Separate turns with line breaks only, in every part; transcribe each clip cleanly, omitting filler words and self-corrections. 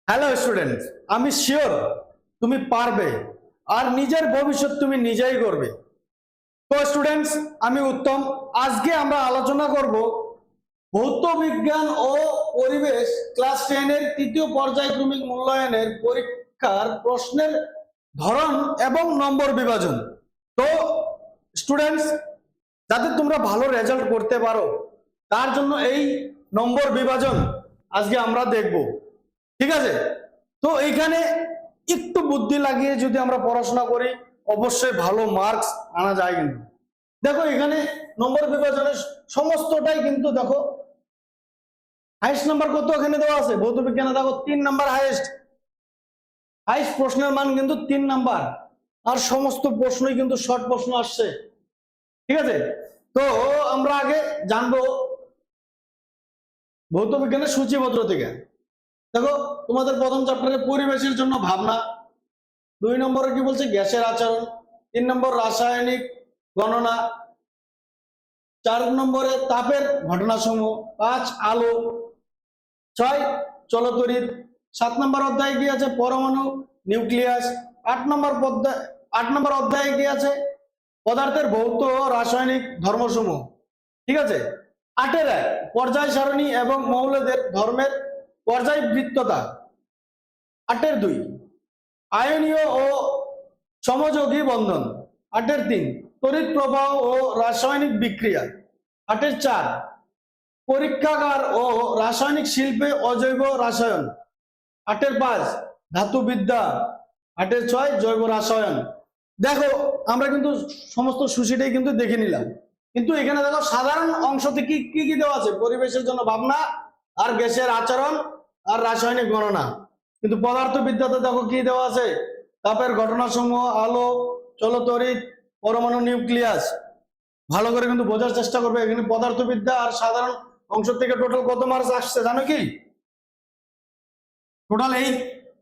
Hello students, আমি sure তুমি পারবে আর নিজের ভবিষ্যৎ তুমি নিজেই করবে। তো স্টুডেন্টস, আমি উত্তম। আজকে আমরা আলোচনা করব ভৌত বিজ্ঞান ও পরিবেশ ক্লাস 10 এর তৃতীয় পর্যায়ক্রমিক মূল্যায়নের পরীক্ষার প্রশ্নের ধরন এবং নম্বর বিভাজন। তো স্টুডেন্টস, যাতে তোমরা ভালো রেজাল্ট করতে পারো তার জন্য এই নম্বর বিভাজন আজকে আমরা দেখব। ঠিক আছে? তো এইখানে একটু বুদ্ধি লাগিয়ে যদি আমরা পড়াশোনা করি অবশ্যই ভালো মার্কস আনা যায়। কিন্তু দেখো এখানে নম্বর বিভাজনের সমস্তটাই কিন্তু দেখো হাইস্ট নাম্বার কত এখানে দেওয়া আছে। ভৌত বিজ্ঞানে দেখো 3 নাম্বার হাইস্ট প্রশ্নের মান কিন্তু 3 নাম্বার, আর সমস্ত প্রশ্নই কিন্তু শর্ট প্রশ্ন আসছে। ঠিক আছে? তো আমরা আগে জানবো ভৌত বিজ্ঞানের সূচিপত্র থেকে। দেখো তোমাদের প্রথম চ্যাপ্টারে পরিবেশের জন্য ভাবনা, 2 নম্বরে কি বলছে গ্যাসের আচরণ, 3 নম্বর রাসায়নিক গণনা, 4 নম্বরে তাপের ঘটনাসমূহ, 5 আলো, 6 চলতরিৎ, 7 নম্বর অধ্যায়ে কি আছে পরমাণু নিউক্লিয়াস, 8 নম্বর অধ্যায়ে কি আছে পদার্থের ভৌত ও রাসায়নিক ধর্মসমূহ। ঠিক আছে? 8-এর 1 পর্যায় সারণী এবং মৌলদের ধর্মের পর্যায়বৃত্ততা, 8-এর 2 আয়নীয় ও সমযোগী বন্ধন, 8-এর 3 তড়িৎ প্রবাহ ও রাসায়নিক বিক্রিয়া, 8-এর 4 পরীক্ষাগার ও রাসায়নিক শিল্পে অজৈব রাসায়ন, 8-এর 5 ধাতুবিদ্যা, 8-এর 6 জৈব রাসায়ন। দেখো আমরা কিন্তু সমস্ত সূচিটাই কিন্তু দেখে নিলাম, কিন্তু এখানে দেখো সাধারণ অংশ থেকে কি কি দেওয়া আছে পরিবেশের জন্য ভাবনা আর গ্যাসের আচরণ আর রাসায়নিক গণনা। কিন্তু পদার্থবিদ্যাতে দেখো কি দেওয়া আছে তাপের ঘটনাসমূহ, আলো, চলতরিৎ, পরমাণু নিউক্লিয়াস। ভালো করে কিন্তু বোঝার চেষ্টা করবে। এখানে পদার্থবিদ্যা আর সাধারণ অংশ থেকে টোটাল কত মার্কস আসছে জানো কি? টোটাল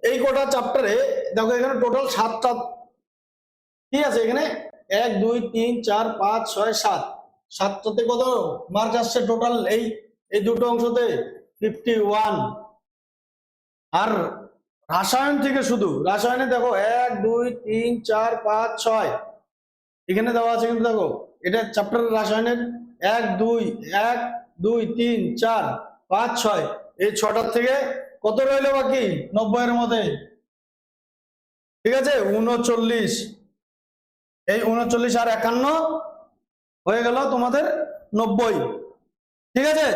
এই কোটা চ্যাপ্টারে দেখো এখানে টোটাল 7টা কি আছে এখানে 1 2 3 4 5 6 7 7টাতে কত মার্ক আসছে টোটাল এই দুটো অংশতে 51। আর রাসায়ন থেকে শুধু রাসায়নে দেখো 1 2 3 4 5 6 এখানে দেওয়া আছে কিন্তু দেখো এটা চ্যাপ্টারের রাসায়নের 1 2 1 2 3 4 5 6 এই 6টার থেকে কত রইলো বাকি 90 এর মধ্যে। ঠিক আছে? 39, এই 39 আর 51 হয়ে গেল তোমাদের 90। ঠিক আছে?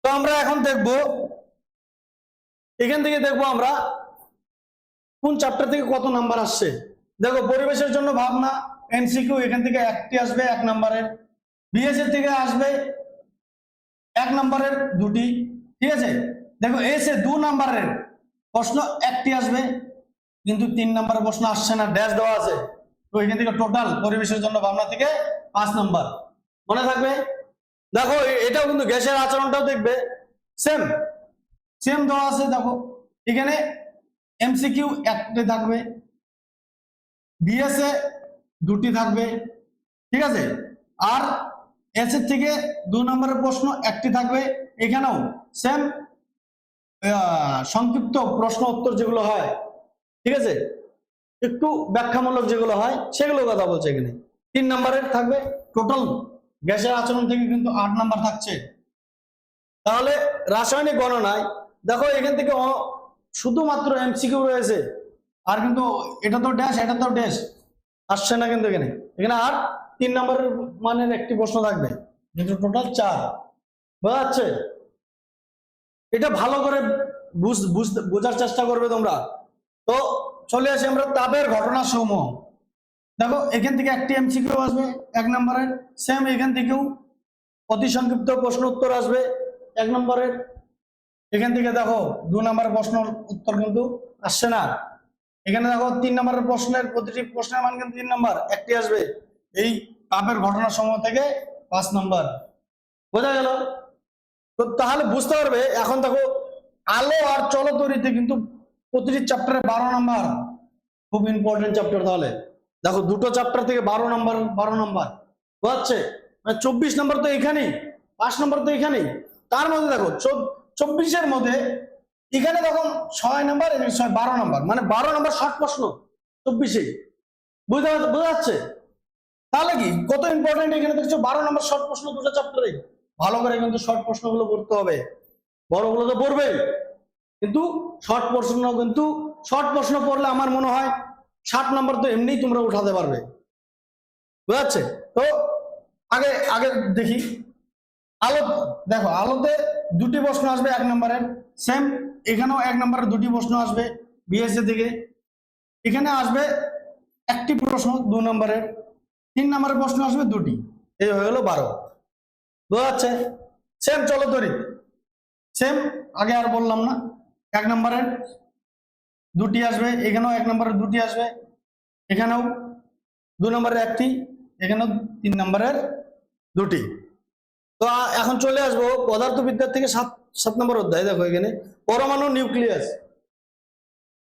তো আমরা এখন দেখব এখান থেকে দেখবো আমরা কোন চ্যাপ্টার থেকে কত নাম্বার আসছে। দেখো পরিবেশের জন্য ভাবনা এমসিকিউ এখান থেকে একটি আসবে 1 নম্বরের, বিএসএ থেকে আসবে 1 নম্বরের 2টি। ঠিক আছে? দেখো এসে 2 নম্বরের প্রশ্ন একটি আসবে, কিন্তু 3 নম্বরের প্রশ্ন আসছে না, ড্যাশ দেওয়া আছে। তো এখান থেকে টোটাল পরিবেশের জন্য ভাবনা থেকে 5 নম্বর মনে থাকবে। দেখো এটাও কিন্তু গ্যাসের আচরণটাও দেখবে সেম দেওয়া আছে। দেখো এখানে এমসিকিউ একটি থাকবে, বিএসএ 2টি থাকবে। ঠিক আছে? আর এস এর থেকে 2 নম্বরের প্রশ্ন একটি থাকবে। এখানেও সেম সংক্ষিপ্ত প্রশ্ন উত্তর যেগুলো হয়, ঠিক আছে, একটু ব্যাখ্যামূলক যেগুলো হয় সেগুলো কথা বলছে। এখানে 3 নম্বরের থাকবে। টোটাল গ্যাসের আচরণ থেকে কিন্তু 8 নম্বর থাকছে। তাহলে রাসায়নিক গণনায় দেখো এখান থেকে শুধুমাত্র এমসিকিউ রয়েছে, আর কিন্তু এটা তো ড্যাশ এটা তো ড্যাশ আসছে না। কিন্তু এখানে আর 3 নম্বরের মানের একটি প্রশ্ন থাকবে, কিন্তু টোটাল 4। বোঝা যাচ্ছে? এটা ভালো করে বোঝার চেষ্টা করবে তোমরা। তো চলে আসি আমরা তাপের ঘটনাসমূহ। দেখো এখান থেকে একটি এমসিকিউ আসবে 1 নম্বরের, সেম এখান থেকেও অতি সংক্ষিপ্ত প্রশ্ন উত্তর আসবে 1 নম্বরের। এখান থেকে দেখো 2 নম্বরের প্রশ্ন উত্তর কিন্তু আসছে না। এখানে দেখো 3 নম্বরের প্রশ্নের প্রতিটি প্রশ্নের মান কিন্তু 3 নম্বর একটি আসবে। এই তাপের ঘটনাসমূহ থেকে 5 নম্বর। বোঝা গেল? তো তাহলে বুঝতে পারবে এখন দেখো আলো আর চলতরিতে কিন্তু প্রতিটি চ্যাপ্টারে 12 নম্বর, খুব ইম্পর্টেন্ট চ্যাপ্টার। তাহলে দেখো দুটো চ্যাপ্টার থেকে 12 নম্বর 12 নম্বর বুঝছে, মানে 24 নম্বর তো এখানেই, 5 নম্বর তো এখানেই। তার মধ্যে দেখো 24-এর মধ্যে এখানে তখন 6 নাম্বার এবং 12 নাম্বার, মানে 12 নাম্বার শর্ট প্রশ্ন 24-এ। বোঝা যাচ্ছে? তাহলে কি কত ইম্পর্টেন্ট এখানে দেখছো, 12 নাম্বার শর্ট প্রশ্ন দুটো চ্যাপ্টারে। ভালো করে কিন্তু শর্ট প্রশ্নগুলো পড়তে হবে, বড়গুলো তো পড়বেই, কিন্তু শর্ট প্রশ্ন পড়লে আমার মনে হয় 60 নাম্বার তো এমনিই তোমরা উঠাতে পারবে। বুঝা যাচ্ছে? তো আগে আগে দেখি আলো। দেখো আলোতে দুটি প্রশ্ন আসবে 1 নম্বরের, সেম এখানেও 1 নম্বরের দুটি প্রশ্ন আসবে বিএসসি থেকে। এখানে আসবে একটি প্রশ্ন 2 নম্বরের, 3 নম্বরের প্রশ্ন আসবে দুটি, এই হয়ে গেল 12। বুঝা যাচ্ছে? সেম চলো তরিত, সেম আগে আর বললাম না, 1 নম্বরের দুটি আসবে, এখানেও 1 নম্বরের দুটি আসবে, এখানেও 2 নম্বরের একটি, এখানেও 3 নম্বরের দুটি। তো এখন চলে আসবো পদার্থবিদ্যার থেকে 7 নম্বর অধ্যায়। দেখো এখানে পরমাণু নিউক্লিয়াস,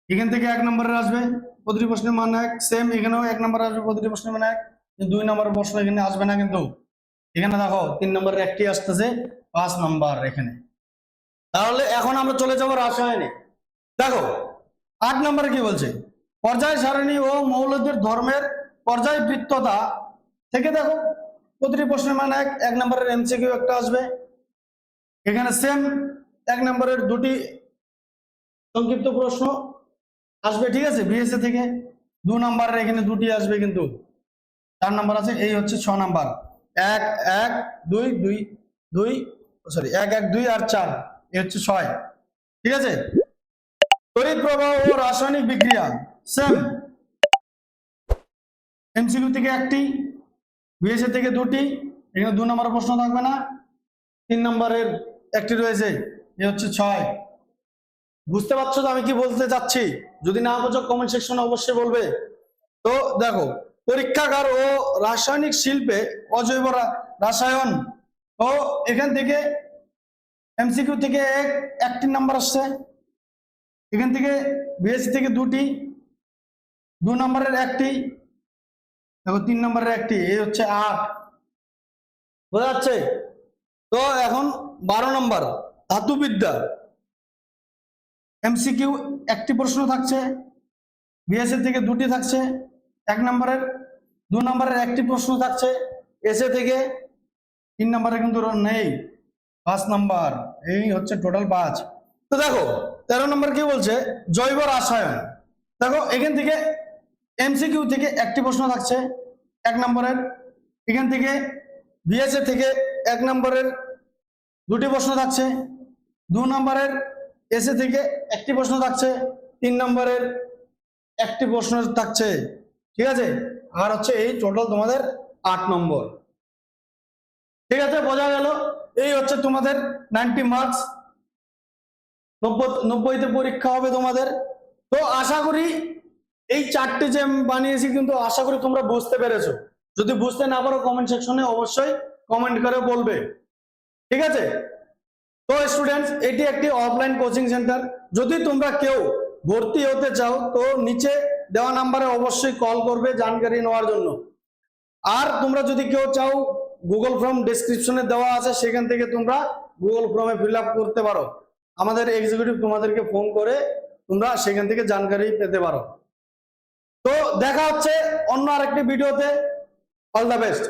এখান থেকে 1 নম্বরের আসবে প্রতিটি প্রশ্নের মান 1, সেম এখানেও 1 নম্বর আসবে প্রতিটি প্রশ্নের মান 1, 2 নম্বরের প্রশ্ন এখানে আসবে না, কিন্তু এখানে দেখো 3 নম্বরের একটি আসতেছে, 5 নম্বর এখানে। তাহলে এখন আমরা চলে যাবো রাসায়নিক। দেখো 8 নম্বরে কি বলছে, পর্যায় সারণী ও মৌলদের ধর্মের পর্যায়বৃত্ততা থেকে দেখো প্রতিটি প্রশ্নের মান 1, 1 নম্বরের এমসিকিউ একটা আসবে, এখানে সেম 1 নম্বরের দুটি সংক্ষিপ্ত প্রশ্ন আসবে, ঠিক আছে, বিএসসি থেকে। 2 নম্বরের এখানে দুটি আসবে, কিন্তু 4 নম্বর আছে, এই হচ্ছে 6 নম্বর, 1 1 2 2 2 সরি 1 1 2 আর 4, এই হচ্ছে 6, ঠিক আছে। তড়িৎ প্রবাহ ও রাসায়নিক বিক্রিয়া সেম, এমসিকিউ থেকে একটি, বিএসসি থেকে দুটি, এখানে 2 নম্বরের প্রশ্ন থাকবে না, 3 নম্বরের একটি রয়েছে, এই হচ্ছে 6। বুঝতে পারছো তো আমি কি বলতে চাচ্ছি? যদি না বোঝো কমেন্ট সেকশনে অবশ্যই বলবে। তো দেখো পরীক্ষাগার ও রাসায়নিক শিল্পে অজৈব রাসায়ন, তো এখান থেকে এমসিকিউ থেকে একটি নাম্বার আসছে, এখান থেকে বিএসসি থেকে দুটি, 2 নম্বরের একটি, দেখো 3 নম্বরের একটি, এই হচ্ছে 8। বোঝা যাচ্ছে? তো এখন 12 নম্বর ধাতুবিদ্যা, এমসিকিউ একটি প্রশ্ন থাকছে, বিএসসি থেকে দুটি থাকছে 1 নম্বরের, 2 নম্বরের একটি প্রশ্ন থাকছে এসএ থেকে, 3 নম্বরে কিন্তু নেই, 5 নম্বর, এই হচ্ছে টোটাল 5। তো দেখো 13 নম্বর কি বলছে, জৈব রাসায়ন। দেখো এখান থেকে এমসিকিউ থেকে একটি প্রশ্ন থাকছে 1 নম্বরের, এখান থেকে বিএসএ থেকে 1 নম্বরের দুটি প্রশ্ন থাকছে, 2 নম্বরের এসএ থেকে একটি প্রশ্ন থাকছে, 3 নম্বরের একটি প্রশ্ন থাকছে, ঠিক আছে। আর হচ্ছে এই টোটাল তোমাদের 8 নম্বর, ঠিক আছে, বোঝা গেল। এই হচ্ছে তোমাদের 90 মার্কস, 90তে পরীক্ষা হবে তোমাদের। তো আশা করি এই 4টি যে বানিয়েছি, কিন্তু আশা করি তোমরা বুঝতে পেরেছো। যদি বুঝতে না পারো কমেন্ট সেকশনে অবশ্যই কমেন্ট করে বলবে, ঠিক আছে। তো স্টুডেন্টস, এটি একটি অফলাইন কোচিং সেন্টার। যদি তোমরা কেউ ভর্তি হতে চাও তো নিচে দেওয়া নাম্বারে অবশ্যই কল করবে জানকারি নেওয়ার জন্য। আর তোমরা যদি কেউ চাও, গুগল ফর্ম ডেসক্রিপশনে দেওয়া আছে, সেখান থেকে তোমরা গুগল ফর্মে ফিল আপ করতে পারো। আমাদের এক্সিকিউটিভ তোমাদেরকে ফোন করে তোমরা সেখান থেকে জানকারি পেতে পারো। তো দেখা হচ্ছে অন্য আরেকটি ভিডিওতে। All the best.